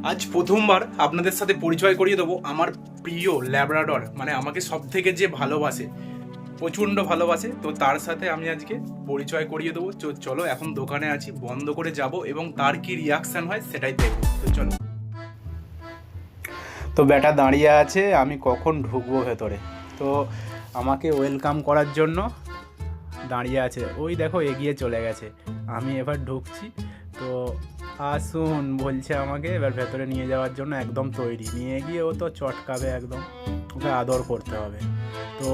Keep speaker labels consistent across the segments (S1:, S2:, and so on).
S1: আজ প্রথমবার আপনাদের সাথে পরিচয় করিয়ে দেবো আমার প্রিয় ল্যাব্রাডর, মানে আমাকে সব থেকে যে ভালোবাসে, প্রচণ্ড ভালোবাসে। তো তার সাথে আমি আজকে পরিচয় করিয়ে দেবো। চলো, এখন দোকানে আছি, বন্ধ করে যাব এবং তার কি রিয়াকশান হয় সেটাই দেখবো। তো চলো। তো ব্যাটা দাঁড়িয়ে আছে, আমি কখন ঢুকবো ভেতরে। তো আমাকে ওয়েলকাম করার জন্য দাঁড়িয়ে আছে, ওই দেখো এগিয়ে চলে গেছে। আমি এবার ঢুকছি। তো আসুন বলছে আমাকে, এবার ভেতরে নিয়ে যাওয়ার জন্য একদম তৈরি। নিয়ে গিয়ে ও তো চটকাবে একদম, ওকে আদর করতে হবে। তো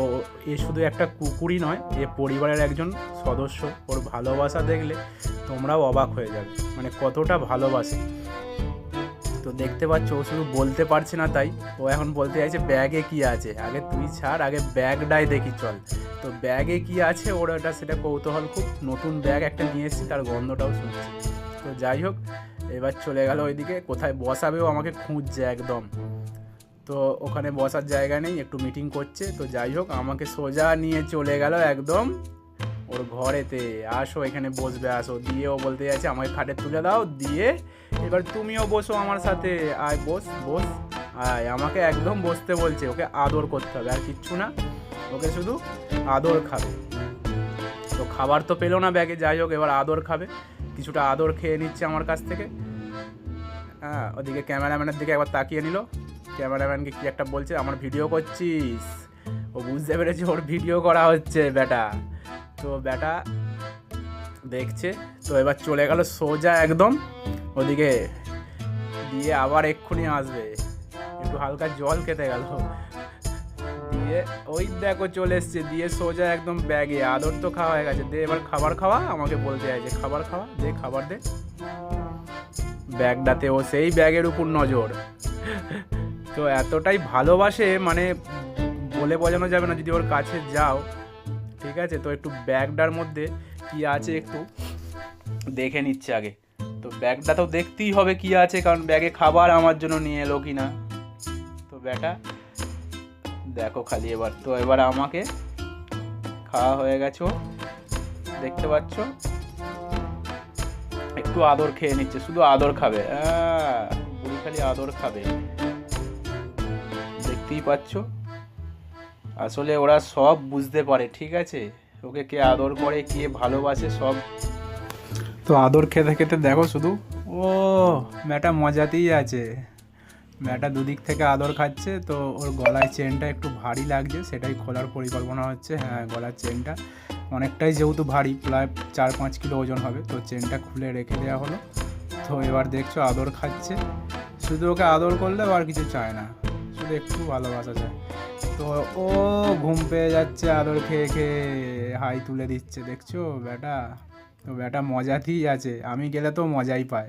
S1: এ শুধু একটা কুকুরই নয়, এ পরিবারের একজন সদস্য। ওর ভালোবাসা দেখলে তোমরাও অবাক হয়ে যাবে, মানে কতটা ভালোবাসে। তো দেখতে পাচ্ছ, ও শুধু বলতে পারছে না, তাই ও এখন বলতে চাইছে ব্যাগে কি আছে। আগে তুই ছাড়, আগে ব্যাগটাই দেখি চল। তো ব্যাগে কি আছে ওর ওটা সেটা কৌতূহল খুব। নতুন ব্যাগ একটা নিয়ে এসেছি, তার গন্ধটাও শুনছি। তো যাই হোক, এবার চলে গেল ওইদিকে। কোথায় বসাবেও আমাকে খুঁজছে একদম। তো ওখানে বসার জায়গা নেই, একটু মিটিং করছে। তো যাই হোক, আমাকে সোজা নিয়ে চলে গেল একদম ওর ঘরেতে। আসো এখানে বসবে, আসো। দিয়ে ও বলতে যাচ্ছে আমাকে খাটে তুলে দাও, দিয়ে এবার তুমিও বসো আমার সাথে। আয় বস বস, আয়। আমাকে একদম বসতে বলছে, ওকে আদর করতে হবে, আর কিচ্ছু না। ওকে শুধু আদর খাবে। তো খাবার তো পেলো না ব্যাগে, যাই হোক এবার আদর খাবে। কিছুটা আদর খেয়ে নিচ্ছে আমার কাছ থেকে। হ্যাঁ, ওদিকে ক্যামেরাম্যানের দিকে একবার তাকিয়ে নিল। ক্যামেরাম্যানকে কি একটা বলছে, আমার ভিডিও করছিস। ও বুঝতে পেরেছে ওর ভিডিও করা হচ্ছে ব্যাটা। তো ব্যাটা দেখছে। তো এবার চলে গেল সোজা একদম ওদিকে, দিয়ে আবার এক্ষুনি আসবে। একটু হালকা জল খেতে গেল, দিয়ে ওই দেখো চলে এসছে। দিয়ে সোজা একদম ব্যাগে। আদর তো খাওয়া হয়ে গেছে, দে এবার খাবার খাওয়া। আমাকে বলতে চাইছে খাবার খাওয়া, দে খাবার দে। ব্যাগটাতে ও সেই ব্যাগের উপর নজর। তো এতটাই ভালোবাসে, মানে বলে বোঝানো যাবে না যদি ওর কাছে যাও। ঠিক আছে, তো একটু ব্যাগটার মধ্যে কি আছে একটু দেখে নিচ্ছে আগে। তো ব্যাগটা তো দেখতেই হবে কি আছে, কারণ ব্যাগে খাবার আমার জন্য নিয়ে এলো কি না। তো ব্যাটা দেখো খালি এবার। তো এবার আমাকে খাওয়া হয়ে গেছে, দেখতে পাচ্ছ একটু আদর খেয়ে নিচ্ছে, শুধু আদর খাবে। বুড়ি খালি আদর খাবে, দেখতেই পাচ্ছ। আসলে ওরা সব বুঝতে পারে, ঠিক আছে, ওকে কে আদর করে, কে ভালোবাসে সব। তো আদর খেতে খেতে দেখো শুধু, ও ব্যাটা মজাতেই আছে। ব্যাটা দুদিক থেকে আদর খাচ্ছে। তো ওর গলায় চেনটা একটু ভারী লাগছে, সেটাই খোলার পরিকল্পনা হচ্ছে। হ্যাঁ, গলার চেনটা অনেকটাই যেহেতু ভারী, প্রায় 4-5 কিলো ওজন হবে। তো চেনটা খুলে রেখে দেওয়া হলো। তো এবার দেখছো আদর খাচ্ছে, শুধু ওকে আদর করলে আর কিছু চায় না, শুধু একটু ভালোবাসা চায়। তো ও ঘুম পেয়ে যাচ্ছে আদর খেয়ে খেয়ে, হাই তুলে দিচ্ছে, দেখছো ব্যাটা। তো ব্যাটা মজাতেই আছে, আমি গেলে তো মজাই পায়।